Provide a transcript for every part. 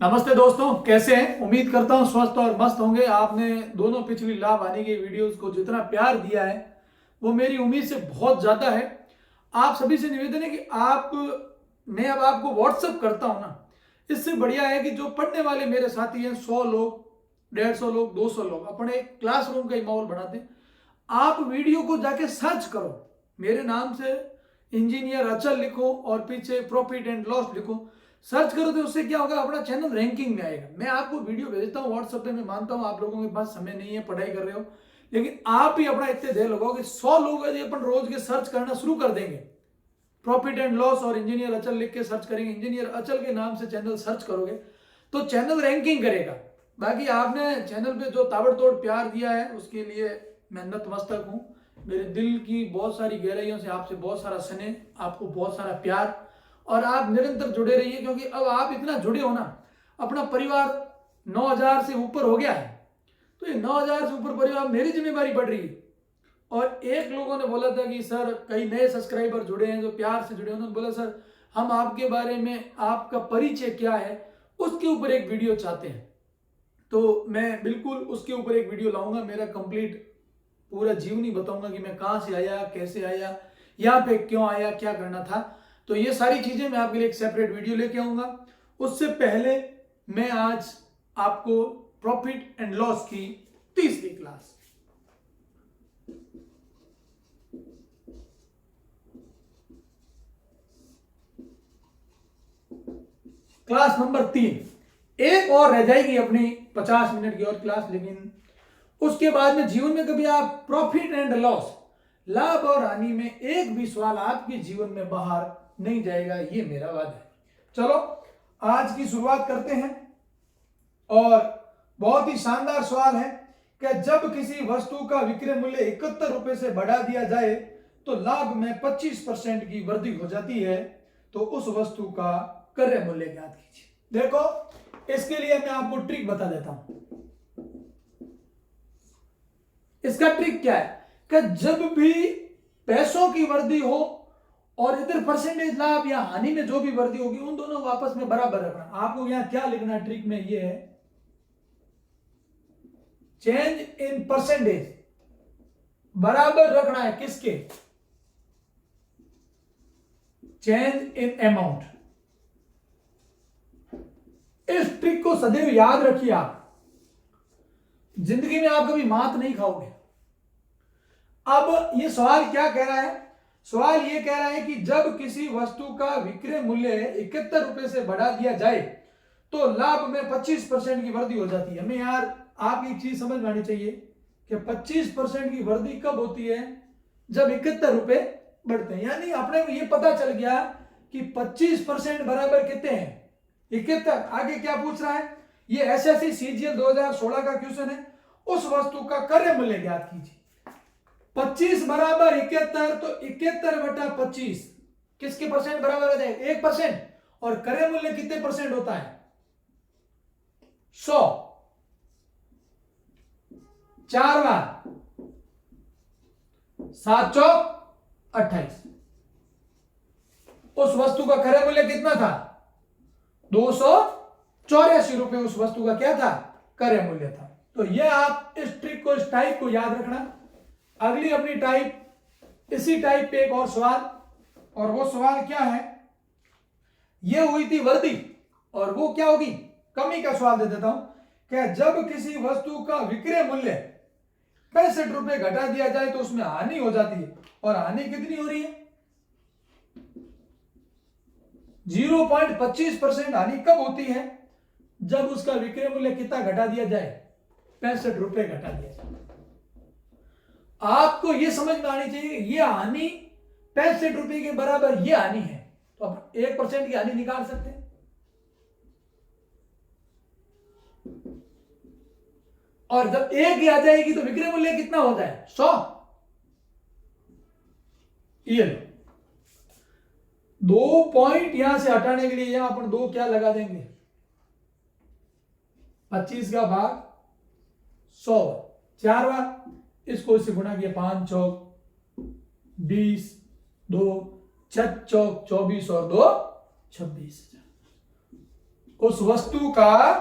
नमस्ते दोस्तों, कैसे हैं? उम्मीद करता हूं स्वस्थ और मस्त होंगे। आपने दोनों पिछली लाभ आने की वीडियोस को जितना प्यार दिया है वो मेरी उम्मीद से बहुत ज़्यादा है। आप सभी से निवेदन है कि मैं अब आपको व्हाट्सअप करता हूं ना, इससे बढ़िया है कि जो पढ़ने वाले मेरे साथी हैं 100 लोग, 150 लोग, 200 लोग, अपने एक क्लासरूम का ही माहौल बनाते हैं। आप वीडियो को जाके सर्च करो, मेरे नाम से इंजीनियर अचल लिखो और पीछे प्रॉफिट एंड लॉस लिखो। सर्च करो तो उससे क्या होगा, अपना चैनल रैंकिंग में आएगा। मैं आपको वीडियो भेजता हूँ व्हाट्सएप पे। मैं मानता हूँ आप लोगों के पास समय नहीं है, पढ़ाई कर रहे हो, लेकिन आप ही अपना इतने देर लगाओगे। 100 लोग यदि अपन रोज के सर्च करना शुरू कर देंगे, प्रॉफिट एंड लॉस और इंजीनियर अचल लिख के सर्च करेंगे, इंजीनियर अचल के नाम से चैनल सर्च करोगे तो चैनल रैंकिंग करेगा। बाकी आपने चैनल पे जो ताबड़तोड़ प्यार दिया है उसके लिए मैं नतमस्तक हूँ। मेरे दिल की बहुत सारी गहराइयों से आपसे बहुत सारा स्नेह, आपको बहुत सारा प्यार, और आप निरंतर जुड़े रहिए, क्योंकि अब आप इतना जुड़े हो ना, अपना परिवार 9,000 से ऊपर हो गया है। तो ये 9,000 से ऊपर परिवार मेरी जिम्मेदारी बढ़ रही है। और एक लोगों ने बोला था कि सर, कई नए सब्सक्राइबर जुड़े हैं जो प्यार से जुड़े हैं, उन्होंने बोला सर हम आपके बारे में, आपका परिचय क्या है उसके ऊपर एक वीडियो चाहते हैं। तो मैं बिल्कुल उसके ऊपर एक वीडियो लाऊंगा। मेरा कंप्लीट पूरा जीवनी बताऊंगा कि मैं कहाँ से आया, कैसे आया, यहाँ पे क्यों आया, क्या करना था। तो ये सारी चीजें मैं आपके लिए एक सेपरेट वीडियो लेके आऊंगा। उससे पहले मैं आज आपको प्रॉफिट एंड लॉस की तीसरी क्लास, क्लास नंबर 3, एक और रह जाएगी अपनी 50 मिनट की और क्लास, लेकिन उसके बाद में जीवन में कभी आप प्रॉफिट एंड लॉस, लाभ और हानि में एक भी सवाल आपके जीवन में बाहर नहीं जाएगा, ये मेरा वादा है। चलो आज की शुरुआत करते हैं। और बहुत ही शानदार सवाल है कि जब किसी वस्तु का विक्रय मूल्य 71 रुपए से बढ़ा दिया जाए तो लाभ में 25% की वृद्धि हो जाती है, तो उस वस्तु का क्रय मूल्य ज्ञात कीजिए। देखो, इसके लिए मैं आपको ट्रिक बता देता हूं। इसका ट्रिक क्या है कि जब भी पैसों की वृद्धि हो और इधर परसेंटेज लाभ या हानि में जो भी वृद्धि होगी, उन दोनों को आपस में बराबर रखना। आपको यहां क्या लिखना ट्रिक में, ये है चेंज इन परसेंटेज बराबर रखना है किसके, चेंज इन अमाउंट। इस ट्रिक को सदैव याद रखिए। आप जिंदगी में आप कभी मात नहीं खाओगे। अब ये सवाल क्या कह रहा है? सवाल ये कह रहा है कि जब किसी वस्तु का विक्रय मूल्य 71 रुपए से बढ़ा दिया जाए तो लाभ में 25% की वृद्धि हो जाती है। हमें यार आप एक चीज समझ में आनी चाहिए कि 25% की वृद्धि कब होती है? जब 71 रुपए बढ़ते हैं। यानी अपने को ये पता चल गया कि 25% बराबर कितने हैं? 71। आगे क्या पूछ रहा है? ये एसएससी सीजीएल 2016 का क्वेश्चन है। उस वस्तु का क्रय मूल्य ज्ञात कीजिए। 25 बराबर 71, तो 71 बटा 25 किसके परसेंट बराबर हो जाएगा? 1%। और क्रय मूल्य कितने परसेंट होता है? 100। 4 बार 7 चौक 28। उस वस्तु का क्रय मूल्य कितना था? 284 रुपए उस वस्तु का क्या था? क्रय मूल्य था। तो यह आप इस ट्रिक को, इस टाइप को याद रखना। अगली अपनी टाइप, इसी टाइप पे एक और सवाल, और वो सवाल क्या है? ये हुई थी वृद्धि और वो क्या होगी? कमी का सवाल दे देता हूं कि जब किसी वस्तु का विक्रय मूल्य 65 रुपए घटा दिया जाए तो उसमें हानि हो जाती है। और हानि कितनी हो रही है? 0.25% हानि कब होती है? जब उसका विक्रय मूल्य कितना घटा दिया जाए? 65 रुपए घटा दिया जाए। आपको यह समझ में आनी चाहिए यह हानि 65 रुपए के बराबर यह हानि है, तो आप 1% की हानि निकाल सकते हैं। और जब एक ही आ जाएगी तो विक्रय मूल्य कितना होता है? 100। ये लो, 2 पॉइंट यहां से हटाने के लिए यहां अपन 2 क्या लगा देंगे? 25 का भाग 100, 4 बार इसको इससे गुणा किया, 5 चौक 20, 2 6 चौक 24 और 2 26। उस वस्तु का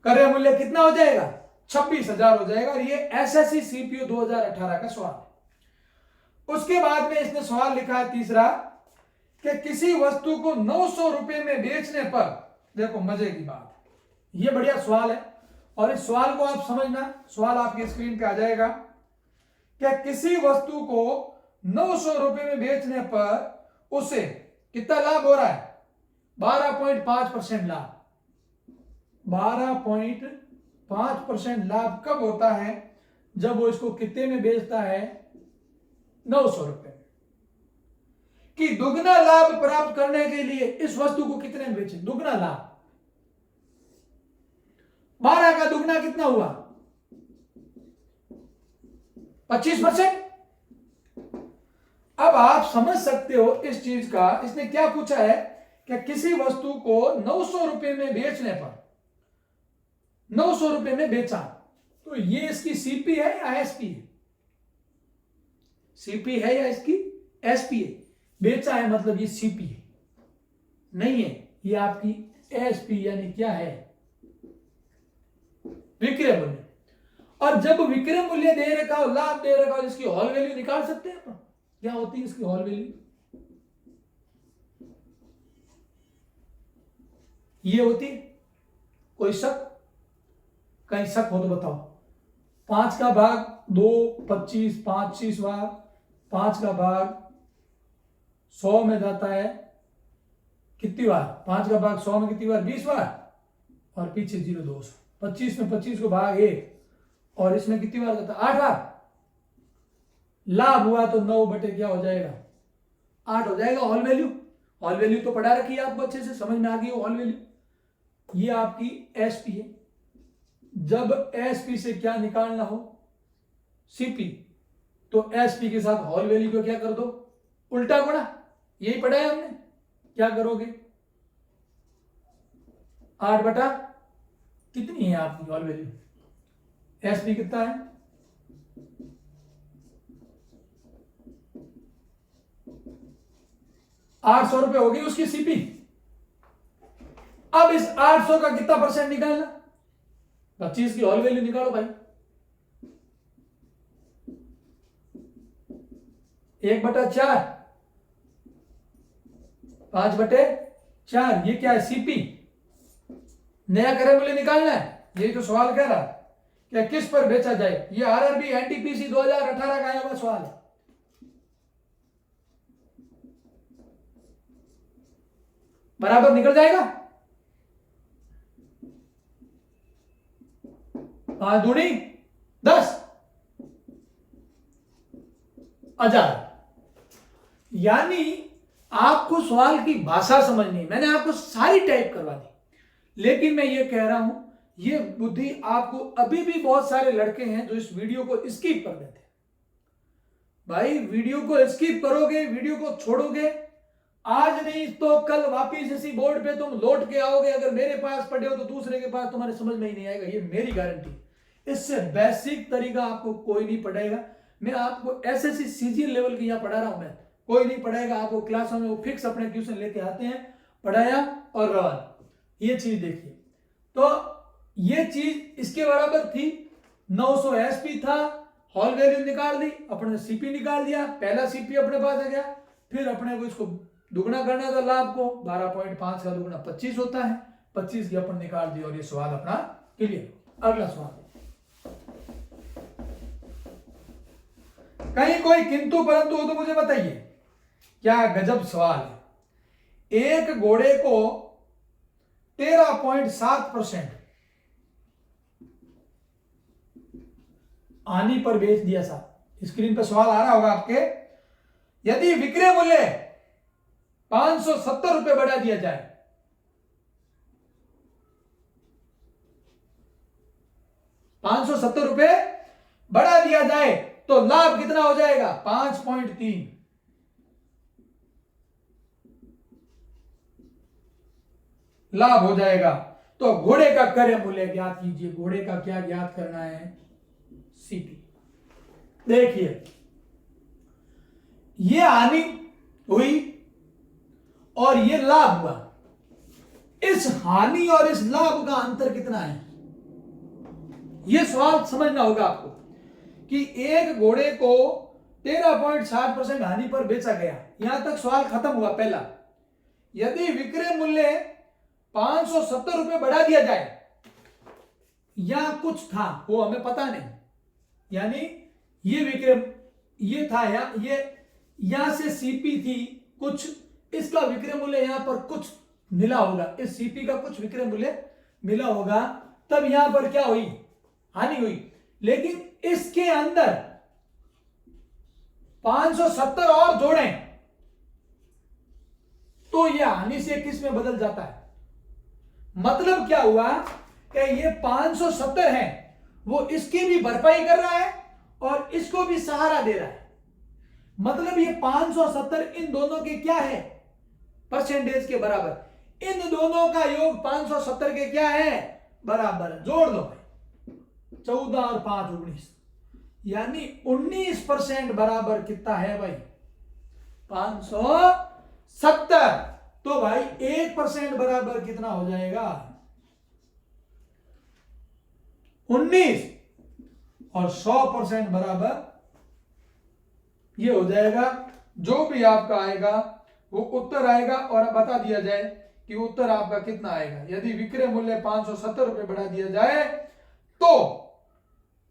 क्रय मूल्य कितना हो जाएगा? 26,000 हो जाएगा। और ये एसएससी सीपीयू 2018 का सवाल है। उसके बाद में इसने सवाल लिखा है तीसरा कि किसी वस्तु को 900 रुपए में बेचने पर, देखो मजे की बात है, ये बढ़िया सवाल है और इस सवाल को आप समझना, सवाल आपकी स्क्रीन पे आ जाएगा। क्या किसी वस्तु को 900 रुपए में बेचने पर उसे कितना लाभ हो रहा है? 12.5% लाभ। 12.5% लाभ कब होता है? जब वो इसको कितने में बेचता है? 900 रुपए में। कि दुगना लाभ प्राप्त करने के लिए इस वस्तु को कितने में बेचे? दुगना लाभ। 12 का दुगना कितना हुआ? 25%। अब आप समझ सकते हो इस चीज का। इसने क्या पूछा है कि किसी वस्तु को 900 रुपए में बेचने पर, 900 रुपए में बेचा, तो ये इसकी सीपी है या एसपी है? सीपी है या इसकी एसपी है? बेचा है मतलब ये सीपी है नहीं है, ये आपकी एसपी यानी क्या है? विक्रय मूल्य। और जब विक्रय मूल्य दे रखा हो, लाभ दे रखा हो, इसकी हॉल वैल्यू निकाल सकते हैं अपन। क्या होती है इसकी हॉल वैल्यू? ये होती है। कोई शक? कहीं शक हो तो बताओ। 5 का भाग 2 25, 25 बार 5 का भाग 100 में जाता है कितनी बार? 5 का भाग 100 में कितनी बार? 20 बार। और पीछे 0 200, 25 में 25 को भाग 1 और इसमें कितनी बार जाता है? 8 बार। लाभ हुआ तो 9 बटे क्या हो जाएगा? 8 हो जाएगा हॉल वैल्यू। हॉल वैल्यू तो पढ़ा रखी है आपको, अच्छे से समझ में आ गई हॉल वैल्यू। ये आपकी एसपी है। जब एसपी से क्या निकालना हो? सीपी, तो एसपी के साथ हॉल वैल्यू को क्या कर दो? उल्टा गुणा। यही पढ़ा है हमने। क्या करोगे? 8 बटा कितनी है आपकी हॉल वैल्यू? एसपी कितना है? 800 रुपए होगी उसकी सीपी। अब इस 800 का कितना परसेंट निकालना? 25 की हॉल वैल्यू निकालो भाई। 1/4, 5/4। ये क्या है? सीपी। नया क्रय मूल्य निकालना है। यही तो सवाल कह रहा है क्या किस पर बेचा जाए। ये आरआरबी एनटीपीसी 2018 का आया हुआ सवाल है। बराबर निकल जाएगा। 5 दूनी 10 हजार। यानी आपको सवाल की भाषा समझनी है। मैंने आपको सारी टाइप करवा दी, लेकिन मैं ये कह रहा हूं ये बुद्धि आपको, अभी भी बहुत सारे लड़के हैं जो इस वीडियो को स्किप कर देते हैं। भाई वीडियो को स्किप करोगे, वीडियो को छोड़ोगे, आज नहीं तो कल वापिस इसी बोर्ड पे तुम लौट के आओगे। अगर मेरे पास पढ़े हो तो दूसरे के पास तुम्हारे समझ में ही नहीं आएगा, ये मेरी गारंटी। इससे बेसिक तरीका आपको कोई नहीं पढ़ाएगा। मैं आपको एसएससी सीजीएल लेवल की यहां पढ़ा रहा हूं, मैं कोई नहीं पढ़ाएगा आपको। क्लासों में वो फिक्स अपने ट्यूशन लेके आते हैं, पढ़ाया और रवाना। ये चीज देखिए, तो ये चीज इसके बराबर थी। 900 एसपी था, हॉल वैल्यू निकाल दी, अपने सीपी निकाल दिया, पहला सीपी अपने पास आ गया। फिर अपने को इसको दुगना करना था लाभ को। 12.5 का दुगना 25 होता है, 25 की अपन निकाल दी और ये सवाल अपना क्लियर। अगला सवाल, कहीं कोई किंतु परंतु हो तो मुझे बताइए। क्या गजब सवाल है। एक घोड़े को 13.7% आनी पर बेच दिया। साहब स्क्रीन पर सवाल आ रहा होगा आपके। यदि विक्रय मूल्य 570 रुपए बढ़ा दिया जाए, 570 रुपए बढ़ा दिया जाए तो लाभ कितना हो जाएगा? 5.3। लाभ हो जाएगा। तो घोड़े का क्रय मूल्य ज्ञात कीजिए। घोड़े का क्या ज्ञात करना है? सीपी। देखिए ये हानि हुई और ये लाभ हुआ। इस हानि और इस लाभ का अंतर कितना है, यह सवाल समझना होगा आपको। कि एक घोड़े को 13.60% हानि पर बेचा गया, यहां तक सवाल खत्म हुआ पहला। यदि विक्रय मूल्य 570 रुपए बढ़ा दिया जाए या कुछ था वो हमें पता नहीं, यानी ये विक्रय ये था या ये यहां से सीपी थी कुछ, इसका विक्रय मूल्य यहां पर कुछ मिला होगा, इस सीपी का कुछ विक्रय मूल्य मिला होगा, तब यहां पर क्या हुई, हानि हुई। लेकिन इसके अंदर 570 और जोड़ें तो यह हानि से किस में बदल जाता है। मतलब क्या हुआ कि ये 570 है वो इसकी भी भरपाई कर रहा है और इसको भी सहारा दे रहा है। मतलब ये 570 इन दोनों के क्या है, परसेंटेज के बराबर। इन दोनों का योग 570 के क्या है, बराबर है। जोड़ दो भाई, 14 और 5 19, यानी 19% बराबर कितना है भाई, 570। तो भाई 1% बराबर कितना हो जाएगा, 19, और 100% बराबर ये हो जाएगा। जो भी आपका आएगा वो उत्तर आएगा और बता दिया जाए कि उत्तर आपका कितना आएगा। यदि विक्रय मूल्य 570 रुपए बढ़ा दिया जाए तो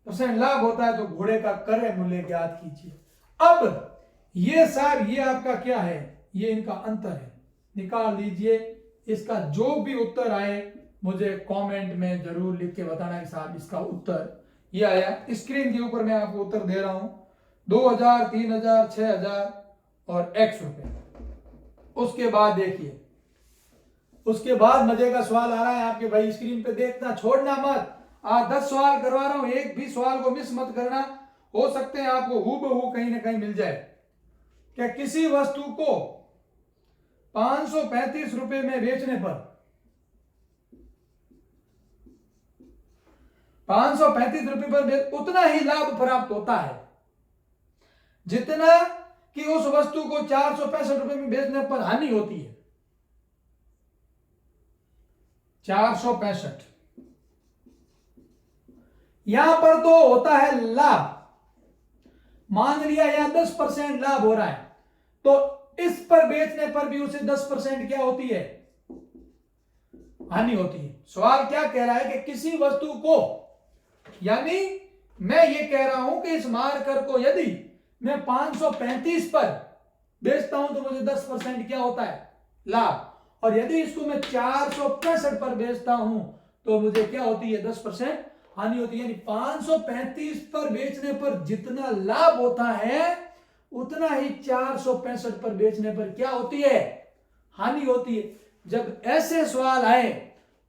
परसेंट लाभ होता है, तो घोड़े का क्रय मूल्य ज्ञात कीजिए। अब ये साहब ये आपका क्या है, ये इनका अंतर है, निकाल लीजिए। इसका जो भी उत्तर आए मुझे कमेंट में जरूर लिख के बताना कि साहब इसका उत्तर ये आया। स्क्रीन के ऊपर मैं आपको उत्तर दे रहा हूं, 2000, 3000, 6000 और x रुपए। उसके बाद देखिए, उसके बाद मजे का सवाल आ रहा है आपके भाई, स्क्रीन पे देखना छोड़ना मत। आज 10 सवाल करवा रहा हूं, एक भी सवाल को मिस मत करना। हो सकते हैं आपको हूबहू कहीं ना कहीं मिल जाए। क्या किसी वस्तु को 535 रुपए में बेचने पर 535 रुपए पर उतना ही लाभ प्राप्त होता है जितना कि उस वस्तु को 465 रुपए में बेचने पर हानि होती है। 465 यहां पर तो होता है लाभ, मान लिया यहां 10% लाभ हो रहा है, तो इस पर बेचने पर भी उसे 10% क्या होती है, हानि होती है। सवाल क्या कह रहा है कि किसी वस्तु को, यानी मैं ये कह रहा हूं कि इस मार्कर को यदि मैं 535 पर बेचता हूं तो मुझे 10% क्या होता है, लाभ, और यदि इसको मैं 465 पर बेचता हूं तो मुझे क्या होती है, 10% हानि होती है। यानी 535 पर बेचने पर जितना लाभ होता है उतना ही 465 पर बेचने पर क्या होती है, हानि होती है। जब ऐसे सवाल आए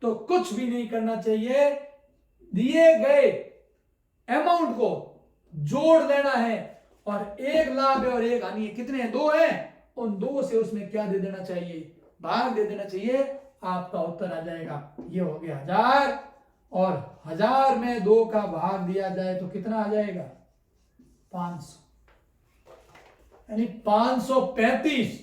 तो कुछ भी नहीं करना चाहिए, दिए गए अमाउंट को जोड़ लेना है और एक लाभ है और एक हानि है, कितने हैं, 2 हैं, उन 2 से उसमें क्या दे देना चाहिए, भाग दे देना चाहिए, आपका उत्तर आ जाएगा। ये हो गया 1000, और 1000 में 2 का भाग दिया जाए तो कितना आ जाएगा, 500, यानी 535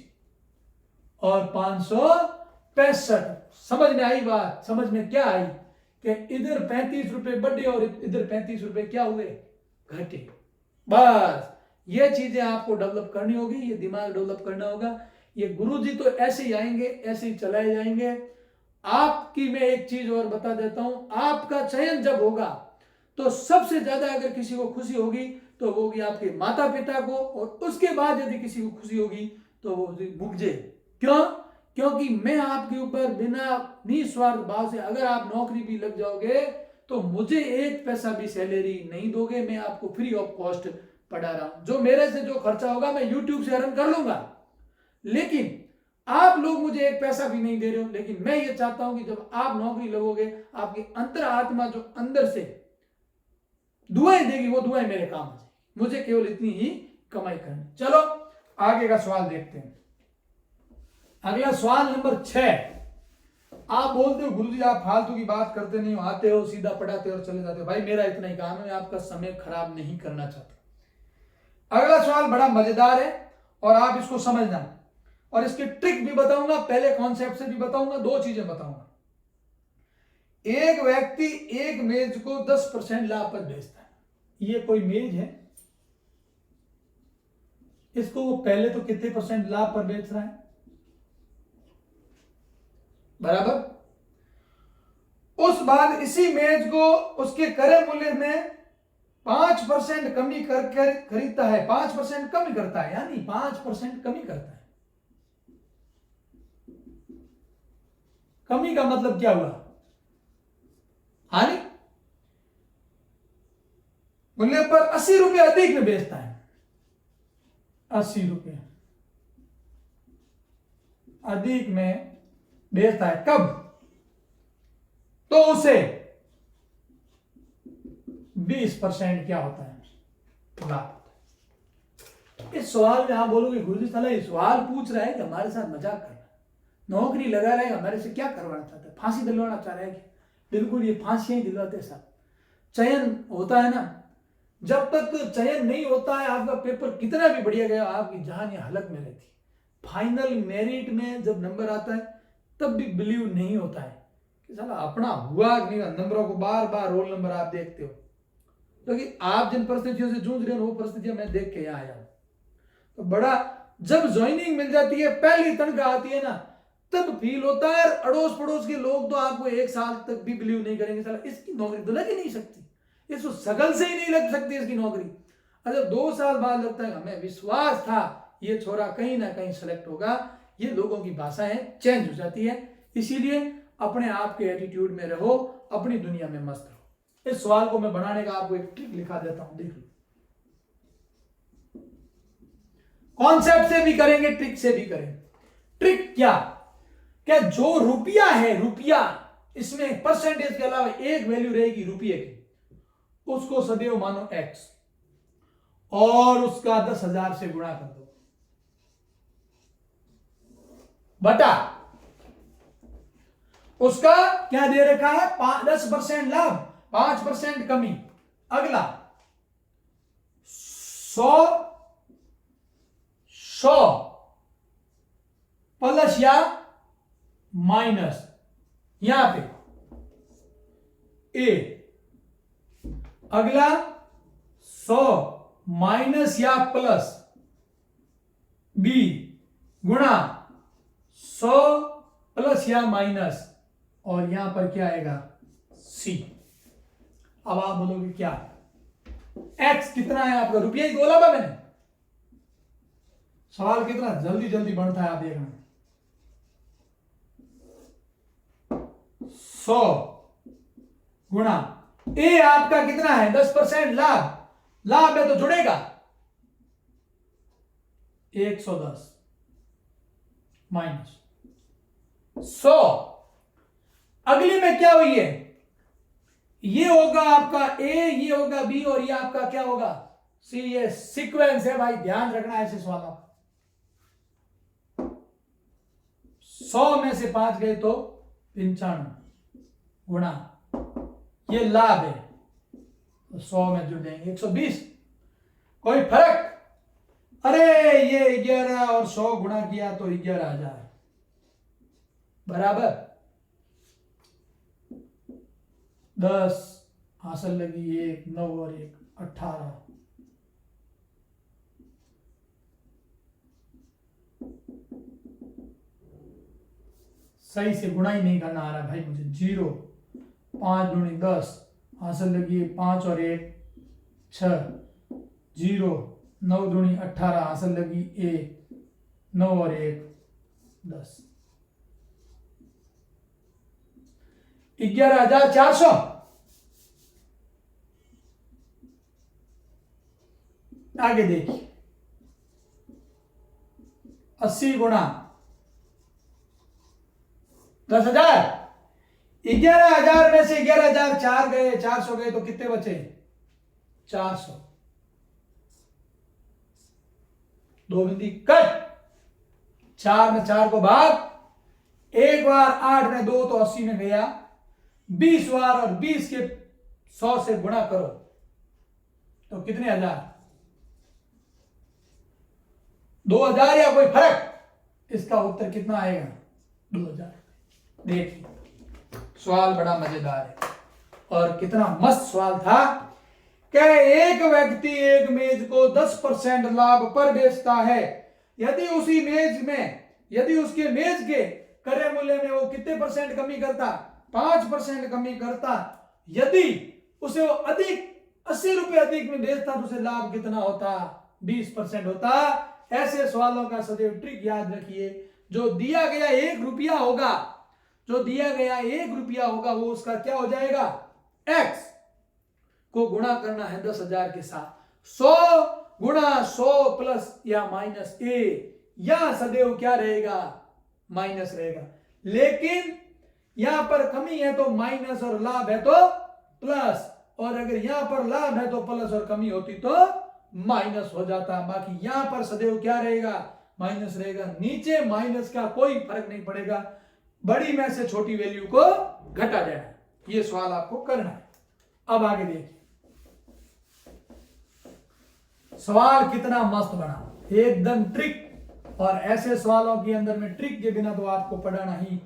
और 565। समझ में आई बात, समझ में क्या आई कि इधर 35 रुपए बढ़े और इधर 35 रुपए क्या हुए, घटे। बस ये चीजें आपको डेवलप करनी होगी, ये दिमाग डेवलप करना होगा। ये गुरुजी तो ऐसे ही आएंगे, ऐसे ही चलाए जाएंगे। आपकी मैं एक चीज और बता देता हूं, आपका चयन जब होगा तो सबसे ज्यादा अगर किसी को खुशी होगी तो वो होगी आपके माता पिता को, और उसके बाद यदि किसी को खुशी होगी तो वो मुझे। क्यों? क्योंकि मैं आपके ऊपर बिना निस्वार्थ भाव से, अगर आप नौकरी भी लग जाओगे तो मुझे 1 पैसा भी सैलरी नहीं दोगे, मैं आपको फ्री ऑफ कॉस्ट पढ़ा रहा हूं। जो मेरे से जो खर्चा होगा मैं यूट्यूब से अर्न कर लूंगा, लेकिन आप लोग मुझे 1 पैसा भी नहीं दे रहे हो। लेकिन मैं ये चाहता हूं कि जब आप नौकरी लगोगे, आपकी अंतर आत्मा जो अंदर से दुआएं देगी वो दुआएं मेरे काम आ जाएगी, मुझे केवल इतनी ही कमाई करनी। चलो आगे का सवाल देखते हैं। अगला सवाल नंबर 6। आप बोलते हो गुरुजी आप फालतू की बात करते नहीं हो, आते हो सीधा पढ़ाते हो और चले जाते हो। भाई मेरा इतना ही काम है, मैं आपका समय खराब नहीं करना चाहता। अगला सवाल बड़ा मजेदार है और आप इसको समझना। और इसके ट्रिक भी बताऊंगा, पहले कॉन्सेप्ट से भी बताऊंगा, दो चीजें बताऊंगा। एक व्यक्ति एक मेज को 10% लाभ पर बेचता है। ये कोई मेज है, इसको वो पहले तो कितने % लाभ पर बेच रहा है, बराबर। उस बाद इसी मेज को उसके क्रय मूल्य में 5% कमी कर खरीदता है, 5% कमी करता है, यानी 5% कमी करता है। कमी का मतलब क्या हुआ, हानि। मूल्य पर 80 रुपए अधिक में बेचता है, 80 रुपए अधिक में बेचता है। कब? तो उसे 20% क्या होता है, लाभ। इस सवाल में आप बोलोगे गुरुजी साला ये सवाल पूछ रहा है कि हमारे साथ मजाक कर रहा है, नौकरी लगा रहा है, हमारे से क्या करवाना चाहता है, फांसी दिलवाना चाह रहा है कि? बिल्कुल ये फांसी ही दिलवाते साहब। चयन होता है ना, जब तक चयन नहीं होता है आपका पेपर कितना भी बढ़िया गया, आपकी जान या हलक में रहती है। फाइनल मेरिट में जब नंबर आता है तब भी बिलीव नहीं होता है कि साला अपना हुआ नहीं। नंबरों को बार बार रोल नंबर आप देखते हो, क्योंकि आप जिन परिस्थितियों से जूझ रहे हो वो परिस्थितियां मैं देख के यहाँ आया हूं। तो बड़ा जब ज्वाइनिंग मिल जाती है, पहली तनख्वाह आती है ना, तब फील होता है। अड़ोस पड़ोस के लोग तो आपको 1 साल तक भी बिलीव नहीं करेंगे, साला इसकी नौकरी तो लग ही नहीं सकती, इसको शकल से ही नहीं लग सकती इसकी नौकरी। अच्छा 2 साल बाद लगता है हमें विश्वास था ये छोरा कहीं ना कहीं सेलेक्ट होगा। ये लोगों की भाषाएं चेंज हो जाती है। इसीलिए अपने आप के एटीट्यूड में रहो, अपनी दुनिया में मस्त रहो। इस सवाल को मैं बनाने का आपको एक ट्रिक लिखा देता हूं, देख लो। कॉन्सेप्ट से भी करेंगे, ट्रिक से भी करेंगे। ट्रिक क्या? क्या जो रुपया है, रुपया, इसमें परसेंटेज के अलावा एक वैल्यू रहेगी रुपये की, उसको सदैव मानो x और उसका 10,000 से गुणा कर दो, बटा उसका क्या दे रखा है, 10% लाभ, 5% कमी। अगला 100 प्लस या माइनस, यहां पे ए। अगला 100 माइनस या प्लस बी गुणा 100 प्लस या माइनस, और यहां पर क्या आएगा, सी। अब आप बोलोगे क्या, एक्स कितना है आपका, रुपया ही बोला था मैंने। सवाल कितना जल्दी जल्दी बढ़ता है, आप देखना। 100 गुणा ए आपका कितना है, 10% लाभ, लाभ है तो जुड़ेगा 110 माइनस 100। अगली में क्या हुई है, ये होगा आपका ए, ये होगा बी, और ये आपका क्या होगा, सी। ये सीक्वेंस है भाई, ध्यान रखना है ऐसे सवालों का। 100 में से 5 गए तो 95 गुणा ये लाभ है तो 100 में जुड़ जाएंगे 120। कोई फर्क? अरे ये 11 और 100 गुणा किया तो 11,000 बराबर 10 हासिल लगी 1, 9 और 1 18। सही से गुणा ही नहीं करना आ रहा भाई मुझे। 0 5 दूनी 10 हासिल लगी 5 और 1 6। 0 9 दूनी 18 हासिल लगी 1 9 और 1 10। 11,400। आगे देखिए 80 गुणा 10,000। 11,000 में से 11,000 4 गए, 400 गए तो कितने बचे, 400। 2 बिंदी कट। 4 में 4 को भाग, 1 बार 8 में 2 तो 80 में गया। 20 बार और 20 के 100 से गुणा करो तो कितने हजार, 2,000 या कोई फर्क? इसका उत्तर कितना आएगा? 2000। देखिए सवाल बड़ा मजेदार है और कितना मस्त सवाल था कि एक व्यक्ति एक मेज को 10% लाभ पर बेचता है। यदि उसके मेज के क्रय मूल्य में वो कितने परसेंट कमी करता? 5% कमी करता। यदि उसे वो अधिक 80 रुपए अधिक में बेचता तो उसे लाभ कितना होता? 20% होता। ऐसे सवालों का सदैव ट्रिक याद रखिए। जो दिया गया 1 रुपया होगा वो उसका क्या हो जाएगा? x को गुणा करना है 10,000 के साथ। 100 गुणा 100 प्लस या माइनस a, या सदैव क्या रहेगा? माइनस रहेगा। लेकिन यहां पर कमी है तो माइनस और लाभ है तो प्लस, और अगर यहां पर लाभ है तो प्लस और कमी होती तो माइनस हो जाता। बाकी यहां पर सदैव क्या रहेगा? माइनस रहेगा। नीचे माइनस का कोई फर्क नहीं पड़ेगा, बड़ी में से छोटी वैल्यू को घटा जाना। ये सवाल आपको करना है। अब आगे देखिए सवाल कितना मस्त बना, एकदम ट्रिक। और ऐसे सवालों के अंदर में ट्रिक के बिना तो आपको पढ़ाना ही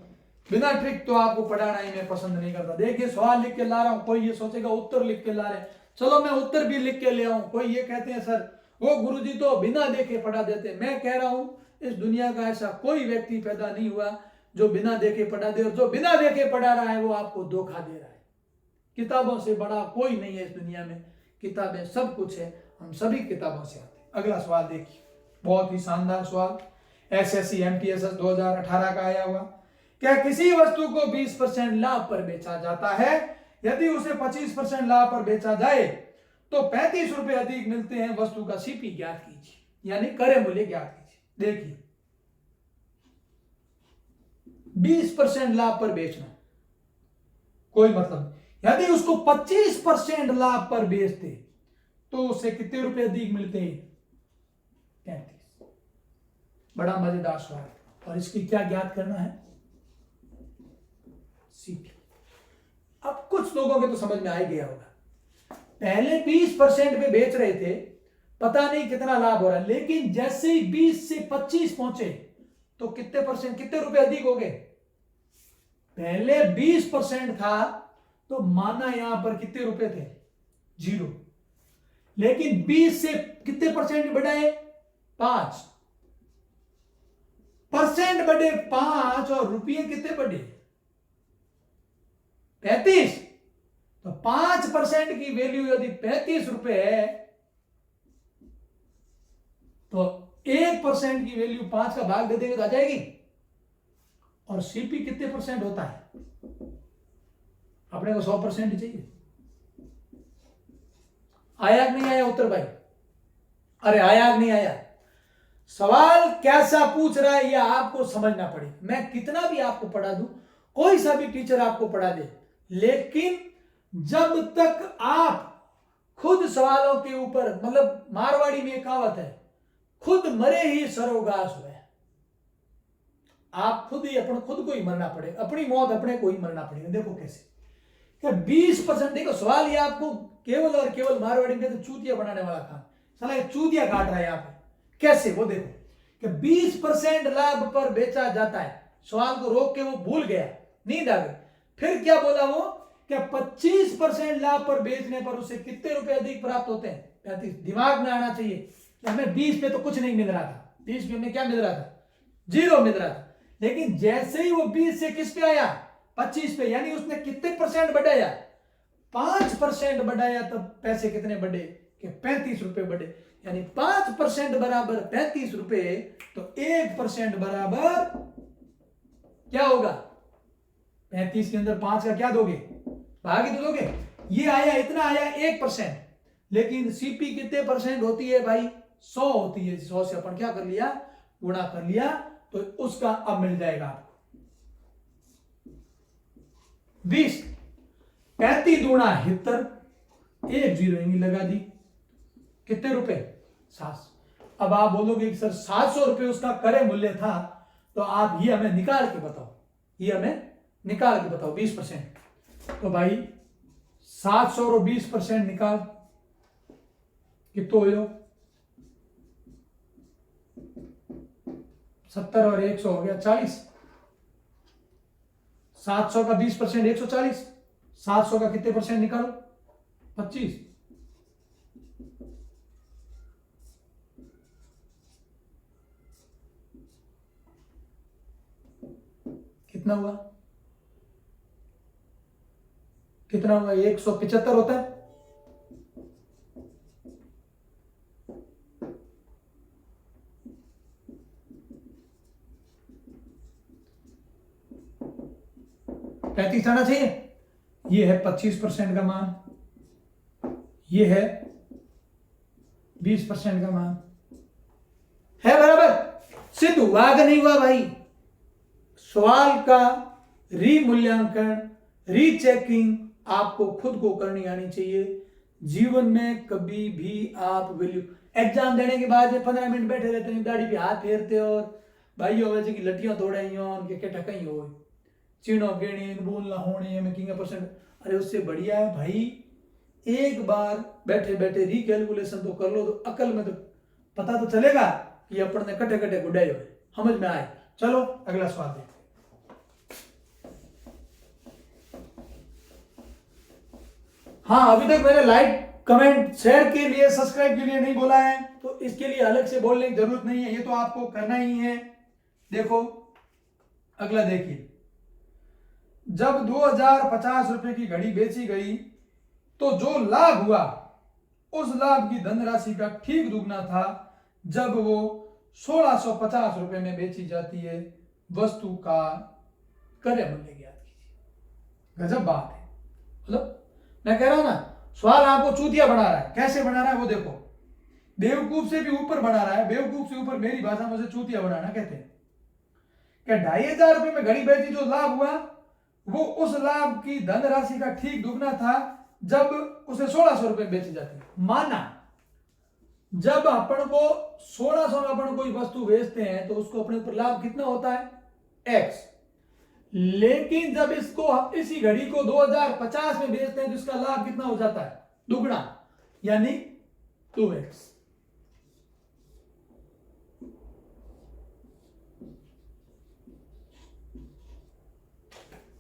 मैं पसंद नहीं करता। देखिए सवाल लिख के ला रहा हूं, कोई ये सोचेगा उत्तर लिख के ला रहे, चलो मैं उत्तर भी लिख के ले आऊं। कोई ये कहते हैं सर वो गुरुजी तो बिना देखे पढ़ा देते। मैं कह रहा हूं इस दुनिया का ऐसा कोई व्यक्ति पैदा नहीं हुआ जो बिना देखे पढ़ा दे, और जो बिना देखे पढ़ा रहा है वो आपको धोखा दे रहा है। किताबों से बड़ा कोई नहीं है इस दुनिया में, किताबें सब कुछ है, हम सभी किताबों से आते हैं। अगला सवाल देखिए, बहुत ही शानदार सवाल, एसएससी एमटीएसएस 2018 का आया हुआ। क्या किसी वस्तु को 20% लाभ पर बेचा जाता है? यदि उसे 25% लाभ पर बेचा जाए तो 35 रुपए अधिक मिलते हैं। वस्तु का सीपी ज्ञात कीजिए, यानी क्रय मूल्य ज्ञात कीजिए। देखिए 20% लाभ पर बेचना कोई मतलब, यदि उसको 25% लाभ पर बेचते तो उसे कितने रुपए अधिक मिलते हैं? 35। बड़ा मजेदार सवाल, और इसकी क्या ज्ञात करना है? सीपी। अब कुछ लोगों के तो समझ में आ ही गया होगा, पहले 20% पे बेच रहे थे, पता नहीं कितना लाभ हो रहा है, लेकिन जैसे ही 20 से 25 पहुंचे तो कितने रुपए अधिक हो गए? पहले 20% था तो माना यहां पर कितने रुपए थे? 0। लेकिन 20 से कितने परसेंट बढ़ाए? 5% बढ़े, 5, और रुपये कितने बढ़े? 35। तो 5% की वैल्यू यदि 35 रुपए है तो 1% की वैल्यू 5 का भाग दे देंगे तो आ जाएगी। और सीपी कितने परसेंट होता है? अपने को 100% ही चाहिए। आया कि नहीं आया उत्तर भाई? अरे आया कि नहीं आया? सवाल कैसा पूछ रहा है यह आपको समझना पड़ेगा। मैं कितना भी आपको पढ़ा दूं, कोई सा भी टीचर आपको पढ़ा दे, लेकिन जब तक आप खुद सवालों के ऊपर, मतलब मारवाड़ी में कहावत है, खुद मरे ही सरोगास हुए। आप खुद को ही मरना पड़ेगा, अपनी मौत अपने को ही मरना पड़ेगा। देखो कैसे, क्या 20%? देखो सवाल ये आपको केवल और केवल मारवाड़ी में तो चूतिया बनाने वाला काम, साला ये चूतिया काट रहा है यहाँ पे। कैसे? वो देखो कि 20% लाभ पर बेचा जाता है। सवाल को रोक के वो भूल गया, नींद आ गई। फिर क्या बोला वो? क्या 25% लाभ पर बेचने पर उसे कितने रुपए अधिक प्राप्त होते हैं? 35। दिमाग में आना चाहिए कि हमें 20 पे तो कुछ नहीं मिल रहा था, 20 पे हमें क्या मिल रहा था? 0 मिल रहा था। लेकिन जैसे ही वो 20 से किस पे आया? 25 पे, यानी उसने कितने परसेंट बढ़ाया? 5% बढ़ाया। तब पैसे कितने बढ़े? कि 35 रुपए बढ़े। यानी 5% बराबर 35 रुपए, तो 1% बराबर क्या होगा? 35 के अंदर 5 का क्या दोगे? भाग ही तो दोगे। ये आया, इतना आया 1%। लेकिन सीपी कितने परसेंट होती है भाई? 100 होती है। 100 से अपन क्या कर लिया? गुणा कर लिया, तो उसका अब मिल जाएगा आपको 20। 35 दूना 71, 1 0 लगा दी। कितने रुपए? 700। अब आप बोलोगे कि सर 700 रुपए उसका क्रय मूल्य था, तो आप ये हमें निकाल के बताओ, 20%। तो भाई 700 और 20% निकाल, कितो हो? 70 और 100 हो गया 40। 700 का 20% 140। 700 का कितने परसेंट निकालो? 25। कितना हुआ? कितना हुआ? 175 होता है। पैंतीस आना चाहिए। ये है 25% का मान, ये है 20% का मान, है बराबर? सिद्ध हुआ कि नहीं हुआ भाई? सवाल का रीमूल्यांकन, रीचेकिंग आपको खुद को करनी आनी चाहिए। जीवन में कभी भी आप वैल्यू, एग्जाम देने के बाद 15 मिनट बैठे रहते हैं, दाढ़ी पे हाथ फेरते और भाई वैसे की लट्टियां तोड़ाई उनके के ठकाई हो चीणों गेणी बोलना होने में किंग परसेंट। अरे उससे बढ़िया है भाई, एक बार बैठे बैठे रिकैलकुलेशन तो कर लो, तो अकल में तो पता तो चलेगा कि अपन ने कटे कटे गुडाई हुए, समझ में आए। चलो अगला सवाल देखते। हाँ, अभी तक मैंने लाइक कमेंट शेयर के लिए सब्सक्राइब के लिए नहीं बोला है, तो इसके लिए अलग से बोलने की जरूरत नहीं है, ये तो आपको करना ही है। देखो अगला देखिए, जब 2050 रुपए की घड़ी बेची गई तो जो लाभ हुआ उस लाभ की धनराशि का ठीक दुगना था जब वो 1650 रुपए में बेची जाती है। वस्तु का क्रय मूल्य ज्ञात कीजिए। गजब बात है। मतलब मैं कह रहा हूं ना, सवाल आपको चूतिया बना रहा है। कैसे बना रहा है वो देखो, बेवकूफ से भी ऊपर बना रहा है। बेवकूफ से ऊपर मेरी भाषा में से चूतिया बनाना कहते हैं। क्या 2500 रुपए में घड़ी बेची, जो लाभ हुआ वो उस लाभ की धनराशि का ठीक दुगना था जब उसे 1600 रुपए बेची जाती है। माना जब अपन को 1600 में अपन कोई वस्तु बेचते हैं तो उसको अपने ऊपर लाभ कितना होता है? x। लेकिन जब इसको इसी घड़ी को 2050 में बेचते हैं तो इसका लाभ कितना हो जाता है? दुगना, यानी 2x।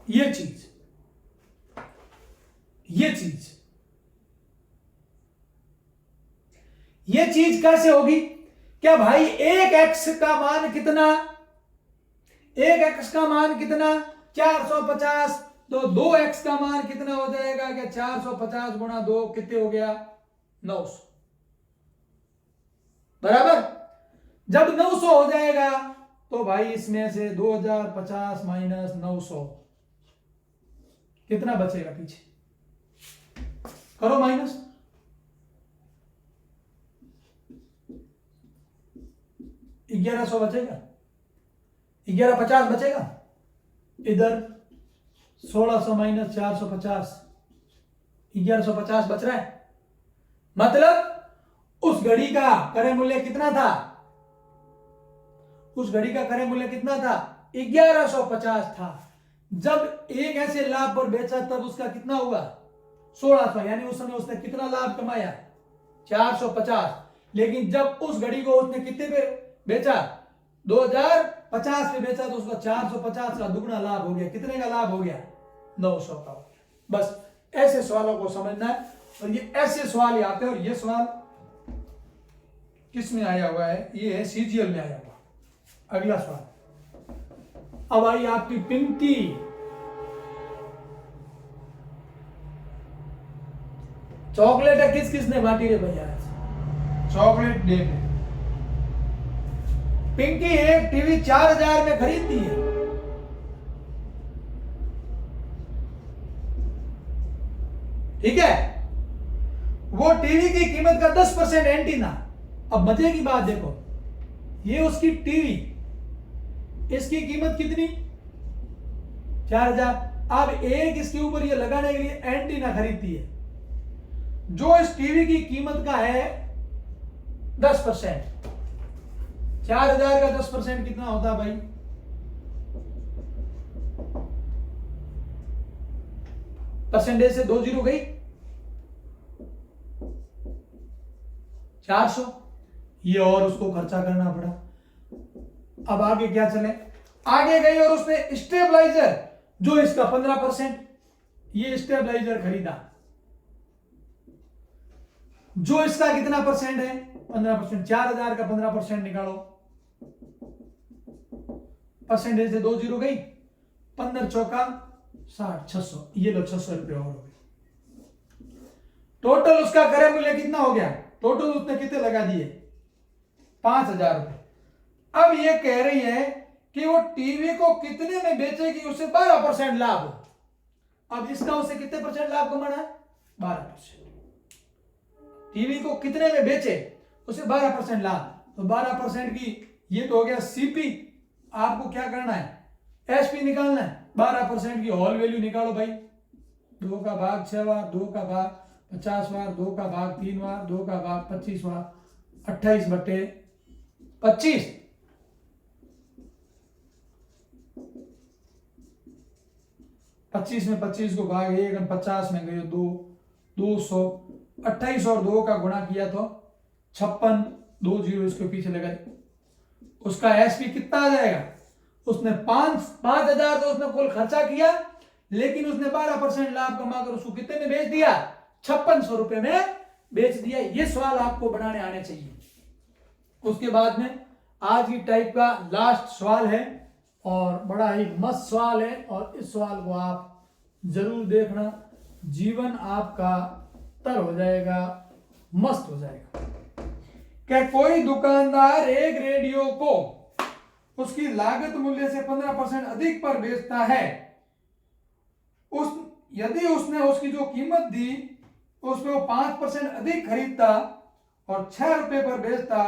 ये चीज कैसे होगी? क्या भाई एक x का मान कितना? एक x का मान कितना? 450। तो 2x का मान कितना हो जाएगा? क्या 450 गुणा 2 कितने हो गया? 900। बराबर। जब 900 हो जाएगा तो भाई इसमें से 2050 माइनस 900 कितना बचेगा? पीछे करो माइनस। 1100 बचेगा, 1150 बचेगा। इधर 1600 माइनस 450, 1150 बच रहा है। मतलब उस घड़ी का क्रय मूल्य कितना था? उस घड़ी का क्रय मूल्य कितना था? 1150 था। जब एक ऐसे लाभ पर बेचा तब उसका कितना हुआ? 1600। यानी उस समय उसने कितना लाभ कमाया? 450। लेकिन जब उस घड़ी को उसने कितने पे बेचा? 2050 में बेचा तो उसका 450 का दुगना लाभ हो गया। कितने का लाभ हो गया? 900 का हो गया। बस ऐसे सवालों को समझना है, और ये ऐसे सवाल ही आते हैं। और ये सवाल किस में आया हुआ है? ये है सीजीएल में आया हुआ। अगला सवाल, अब आई आपकी पिंकी। चॉकलेट है किस किसने बांटी रे भैया? चॉकलेट डे में पिंकी एक टीवी 4000 में खरीदती है। ठीक है, वो टीवी की कीमत का 10% एंटीना। अब मजे की बात देखो, ये उसकी टीवी, इसकी कीमत कितनी? 4000। अब एक इसके ऊपर ये लगाने के लिए एंटीना खरीदती है जो इस टीवी की कीमत का है 10%। 4000 का 10% कितना होता है भाई? परसेंटेज से 2 जीरो गई, 400। ये और उसको खर्चा करना पड़ा। अब आगे क्या चले, आगे गई और उसने स्टेबलाइजर जो इसका 15%, ये स्टेबलाइजर खरीदा जो इसका कितना परसेंट है 15%, 4000 का 15% निकालो, परसेंटेज से 2 जीरो गई, 15 चौका 60, 600, ये लो 600 रुपये और हो गए। टोटल उसका क्रय मूल्य कितना हो गया, टोटल उसने कितने लगा दिए 5000 रुपये। अब ये कह रही है कि वो टीवी को कितने में बेचेगी, उसे 12% लाभ हो। अब इसका उसे कितने परसेंट लाभ कमाना है 12%। टीवी को कितने में बेचे उसे 12% लाभ, तो 12% की ये तो हो गया सीपी। आपको क्या करना है एसपी निकालना है, 12% की होल वैल्यू निकालो भाई, 2 का भाग 6 बार, 2 का भाग 50 बार, 2 का भाग 3 बार, 2 का भाग 25 बार, 28/25, 25 में 25 को भाग 1, 50 में गए 2, 200, 28 और 2 का गुणा किया तो 56, 2 जीरो इसके पीछे लगा, उसका एसपी कितना आ जाएगा, उसने 5000 तो उसने कुल खर्चा किया, लेकिन उसने 12% लाभ कमाकर उसको कितने में बेच दिया 5600 रुपए में बेच दिया। ये सवाल आपको बनाने आने चाहिए। उसके बाद में आज की टाइप का लास्ट सवाल है और बड़ा ही मस्त सवाल है, और इस सवाल को आप जरूर देखना, जीवन आपका तर हो जाएगा, मस्त हो जाएगा। क्या कोई दुकानदार एक रेडियो को उसकी लागत मूल्य से 15% अधिक पर बेचता है, यदि उसने उसकी जो कीमत दी उसमें वो 5% अधिक खरीदता और 6 रुपए पर बेचता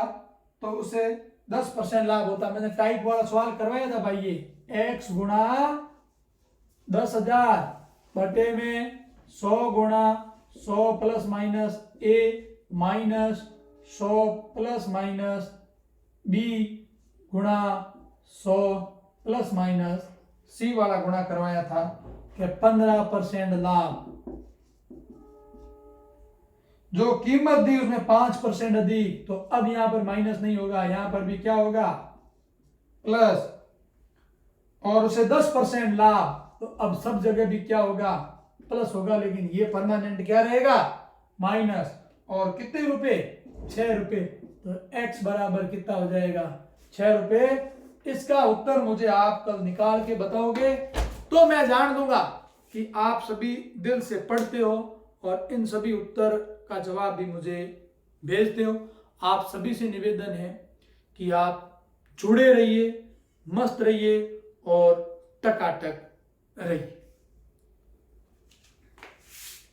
तो उसे 10% लाभ होता। मैंने टाइप वाला सवाल करवाया था भाई, ये x गुणा 10,000 बटे में 100 गुणा 100 plus minus a minus 100 plus minus b गुणा 100 प्लस माइनस c वाला गुणा करवाया था कि 15% लाभ, जो कीमत दी उसमें 5% अधिक, तो अब यहां पर माइनस नहीं होगा, यहां पर भी क्या होगा प्लस, और उसे 10% लाभ, तो अब सब जगह भी क्या होगा प्लस होगा, लेकिन ये परमानेंट क्या रहेगा माइनस, और कितने रुपए 6 रुपए, तो x बराबर कितना हो जाएगा 6 रुपए। इसका उत्तर मुझे आप कल निकाल के बताओगे तो मैं जान दूंगा कि आप सभी दिल से पढ़ते हो और इन सभी उत्तर का जवाब भी मुझे भेजते हो। आप सभी से निवेदन है कि आप जुड़े रहिए, मस्त रहिए और टकाटक रहिए।